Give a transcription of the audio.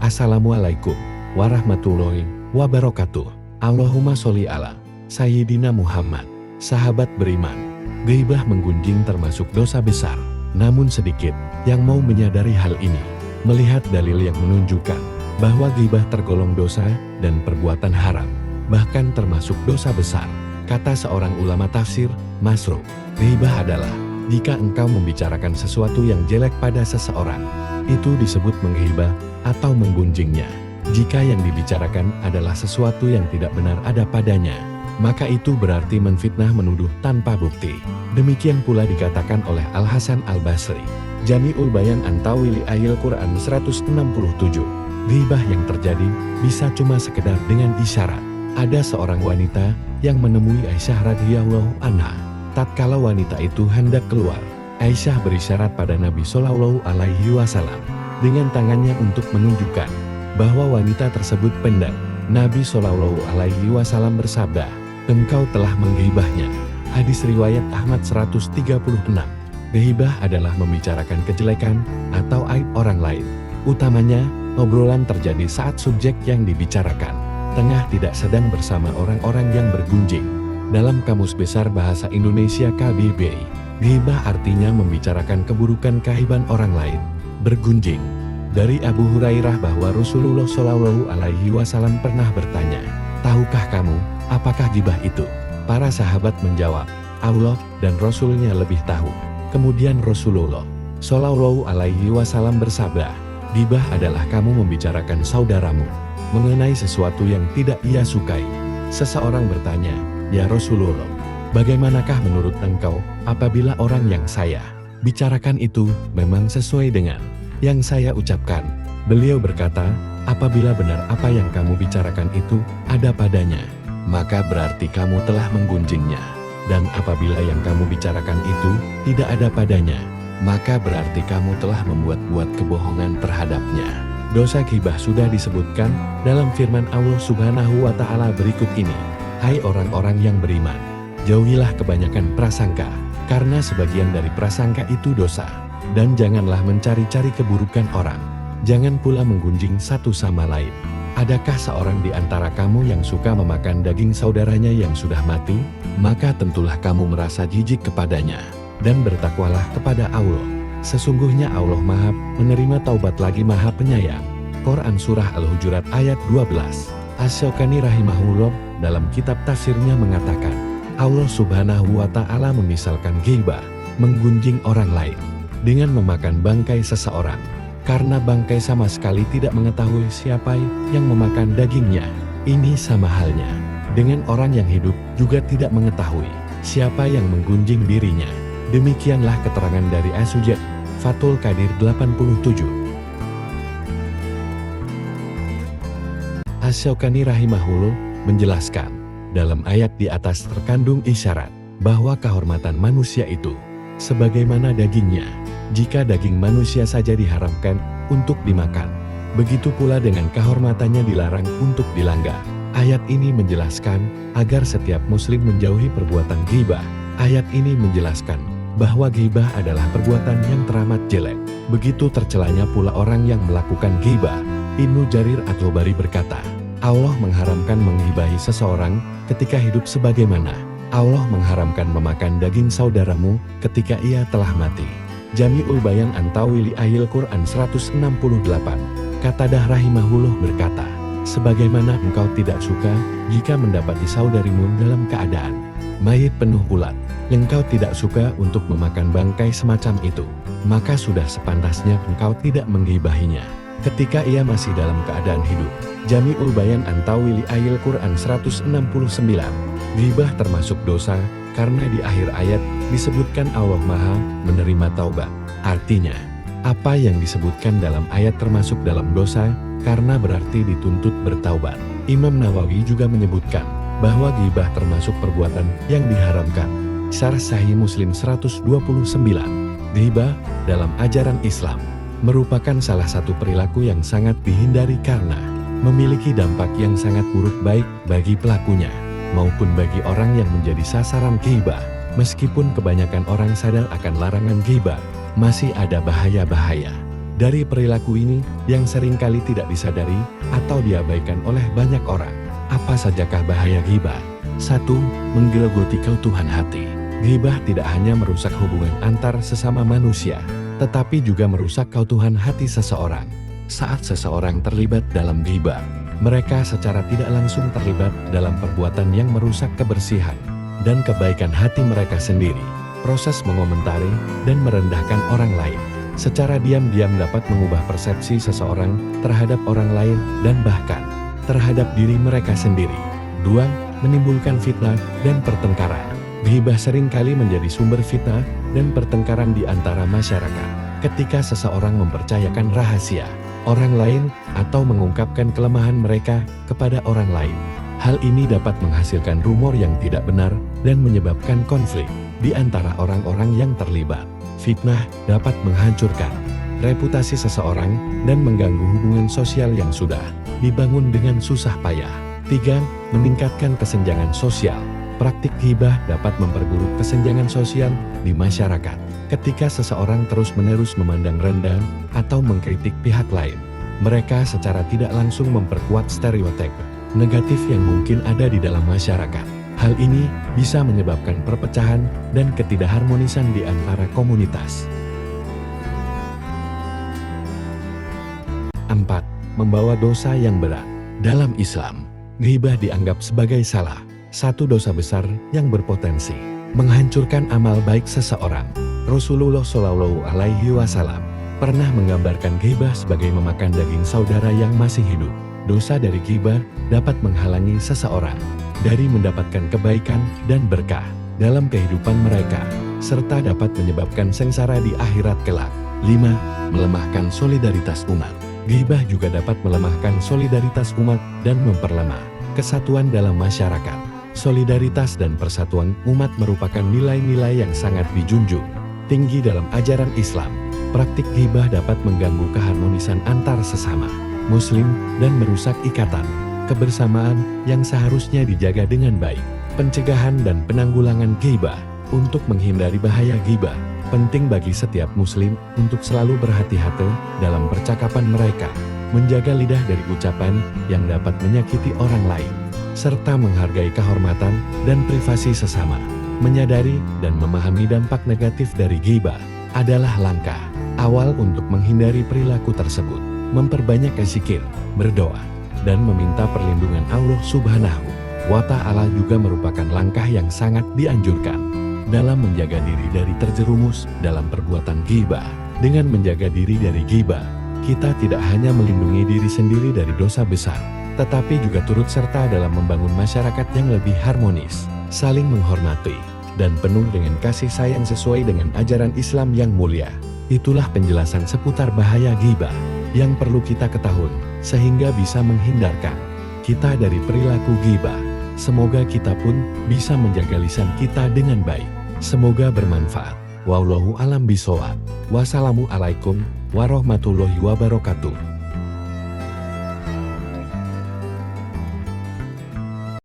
Assalamualaikum warahmatullahi wabarakatuh. Allahumma sholli ala Sayyidina Muhammad. Sahabat beriman, ghaibah menggunjing termasuk dosa besar. Namun sedikit yang mau menyadari hal ini. Melihat dalil yang menunjukkan bahwa ghaibah tergolong dosa dan perbuatan haram, bahkan termasuk dosa besar. Kata seorang ulama tafsir, Masruq, ghaibah adalah jika engkau membicarakan sesuatu yang jelek pada seseorang, itu disebut mengghaibah atau menggunjingnya. Jika yang dibicarakan adalah sesuatu yang tidak benar ada padanya, maka itu berarti menfitnah, menuduh tanpa bukti. Demikian pula dikatakan oleh Al-Hasan Al-Basri, Jami'ul Bayan an Ta'wili Ayil Quran 167. Ghaibah yang terjadi bisa cuma sekedar dengan isyarat. Ada seorang wanita yang menemui Aisyah radhiyallahu anha. Tatkala wanita itu hendak keluar, Aisyah berisyarat pada Nabi Shallallahu alaihi wasallam dengan tangannya untuk menunjukkan bahwa wanita tersebut pendek. Nabi Shallallahu alaihi wasallam bersabda, "Engkau telah mengghaibahnya." Hadis riwayat Ahmad 136. Ghaibah adalah membicarakan kejelekan atau aib orang lain. Utamanya, obrolan terjadi saat subjek yang dibicarakan tengah tidak sedang bersama orang-orang yang bergunjing. Dalam Kamus Besar Bahasa Indonesia KBBI, ghaibah artinya membicarakan keburukan kehaiban orang lain. Bergunjing. Dari Abu Hurairah bahwa Rasulullah Shallallahu alaihi wasallam pernah bertanya, "Tahukah kamu apakah gibah itu?" Para sahabat menjawab, "Allah dan Rasulnya lebih tahu." Kemudian Rasulullah Shallallahu alaihi wasallam bersabda, "Gibah adalah kamu membicarakan saudaramu mengenai sesuatu yang tidak ia sukai." Seseorang bertanya, "Ya Rasulullah, bagaimanakah menurut engkau apabila orang yang saya bicarakan itu memang sesuai dengan yang saya ucapkan?" Beliau berkata, "Apabila benar apa yang kamu bicarakan itu ada padanya, maka berarti kamu telah menggunjingnya. Dan apabila yang kamu bicarakan itu tidak ada padanya, maka berarti kamu telah membuat-buat kebohongan terhadapnya." Dosa ghibah sudah disebutkan dalam firman Allah Subhanahu wa Ta'ala berikut ini, "Hai orang-orang yang beriman, jauhilah kebanyakan prasangka, karena sebagian dari prasangka itu dosa. Dan janganlah mencari-cari keburukan orang. Jangan pula menggunjing satu sama lain. Adakah seorang di antara kamu yang suka memakan daging saudaranya yang sudah mati? Maka tentulah kamu merasa jijik kepadanya. Dan bertakwalah kepada Allah. Sesungguhnya Allah Maha menerima taubat lagi Maha Penyayang." Quran Surah Al-Hujurat ayat 12. Asy-Syaukani rahimahullah dalam kitab tafsirnya mengatakan, Allah Subhanahu wa Ta'ala memisalkan ghibah, menggunjing orang lain, dengan memakan bangkai seseorang. Karena bangkai sama sekali tidak mengetahui siapa yang memakan dagingnya. Ini sama halnya dengan orang yang hidup juga tidak mengetahui siapa yang menggunjing dirinya. Demikianlah keterangan dari As-Sujat, Fathul Qadir 87. Asy-Syaukani rahimahullah menjelaskan, dalam ayat di atas terkandung isyarat bahwa kehormatan manusia itu sebagaimana dagingnya. Jika daging manusia saja diharamkan untuk dimakan, begitu pula dengan kehormatannya dilarang untuk dilanggar. Ayat ini menjelaskan agar setiap muslim menjauhi perbuatan ghibah. Ayat ini menjelaskan bahwa ghibah adalah perbuatan yang teramat jelek. Begitu tercelanya pula orang yang melakukan ghibah. Ibnu Jarir At-Tabari berkata, Allah mengharamkan menghibahi seseorang ketika hidup sebagaimana Allah mengharamkan memakan daging saudaramu ketika ia telah mati. Jami'ul Bayan an Ta'wili Ayil Quran 168. Qatadah rahimahullah berkata, sebagaimana engkau tidak suka jika mendapati saudarimu dalam keadaan mayit penuh ulat, engkau tidak suka untuk memakan bangkai semacam itu, maka sudah sepantasnya engkau tidak menggibahinya ketika ia masih dalam keadaan hidup. Jami'ul Bayan an Ta'wili Ayil Quran 169. Ghibah termasuk dosa karena di akhir ayat disebutkan Allah Maha menerima taubat. Artinya, apa yang disebutkan dalam ayat termasuk dalam dosa karena berarti dituntut bertaubat. Imam Nawawi juga menyebutkan bahwa ghibah termasuk perbuatan yang diharamkan. Syarah Sahih Muslim 129. Ghibah dalam ajaran Islam merupakan salah satu perilaku yang sangat dihindari karena memiliki dampak yang sangat buruk baik bagi pelakunya maupun bagi orang yang menjadi sasaran ghibah. Meskipun kebanyakan orang sadar akan larangan ghibah, masih ada bahaya-bahaya Dari perilaku ini yang seringkali tidak disadari atau diabaikan oleh banyak orang. Apa sajakah bahaya ghibah? 1. Menggerogoti keutuhan hati. Ghibah tidak hanya merusak hubungan antar sesama manusia, tetapi juga merusak keutuhan hati seseorang. Saat seseorang terlibat dalam ghibah, mereka secara tidak langsung terlibat dalam perbuatan yang merusak kebersihan dan kebaikan hati mereka sendiri. Proses mengomentari dan merendahkan orang lain secara diam-diam dapat mengubah persepsi seseorang terhadap orang lain dan bahkan terhadap diri mereka sendiri. 2. Menimbulkan fitnah dan pertengkaran. Ghibah seringkali menjadi sumber fitnah dan pertengkaran di antara masyarakat. Ketika seseorang mempercayakan rahasia orang lain atau mengungkapkan kelemahan mereka kepada orang lain, hal ini dapat menghasilkan rumor yang tidak benar dan menyebabkan konflik di antara orang-orang yang terlibat. Fitnah dapat menghancurkan reputasi seseorang dan mengganggu hubungan sosial yang sudah dibangun dengan susah payah. 3. Meningkatkan kesenjangan sosial. Praktik ghibah dapat memperburuk kesenjangan sosial di masyarakat. Ketika seseorang terus-menerus memandang rendah atau mengkritik pihak lain, mereka secara tidak langsung memperkuat stereotip negatif yang mungkin ada di dalam masyarakat. Hal ini bisa menyebabkan perpecahan dan ketidakharmonisan di antara komunitas. 4. Membawa dosa yang berat. Dalam Islam, ghibah dianggap sebagai salah satu dosa besar yang berpotensi menghancurkan amal baik seseorang. Rasulullah Shallallahu Alaihi Wasallam pernah menggambarkan ghibah sebagai memakan daging saudara yang masih hidup. Dosa dari ghibah dapat menghalangi seseorang dari mendapatkan kebaikan dan berkah dalam kehidupan mereka, serta dapat menyebabkan sengsara di akhirat kelak. 5. Melemahkan solidaritas umat. Ghibah juga dapat melemahkan solidaritas umat dan memperlemah kesatuan dalam masyarakat. Solidaritas dan persatuan umat merupakan nilai-nilai yang sangat dijunjung tinggi dalam ajaran Islam. Praktik ghibah dapat mengganggu keharmonisan antar sesama Muslim dan merusak ikatan kebersamaan yang seharusnya dijaga dengan baik. Pencegahan dan penanggulangan ghibah. Untuk menghindari bahaya ghibah, penting bagi setiap Muslim untuk selalu berhati-hati dalam percakapan mereka, menjaga lidah dari ucapan yang dapat menyakiti orang lain, serta menghargai kehormatan dan privasi sesama. Menyadari dan memahami dampak negatif dari ghibah adalah langkah awal untuk menghindari perilaku tersebut. Memperbanyak zikir, berdoa, dan meminta perlindungan Allah Subhanahu wa Ta'ala juga merupakan langkah yang sangat dianjurkan dalam menjaga diri dari terjerumus dalam perbuatan ghibah. Dengan menjaga diri dari ghibah, kita tidak hanya melindungi diri sendiri dari dosa besar, tetapi juga turut serta dalam membangun masyarakat yang lebih harmonis, saling menghormati, dan penuh dengan kasih sayang sesuai dengan ajaran Islam yang mulia. Itulah penjelasan seputar bahaya ghibah yang perlu kita ketahui, sehingga bisa menghindarkan kita dari perilaku ghibah. Semoga kita pun bisa menjaga lisan kita dengan baik. Semoga bermanfaat. Wallahu a'lam bishawab. Wassalamualaikum warahmatullahi wabarakatuh.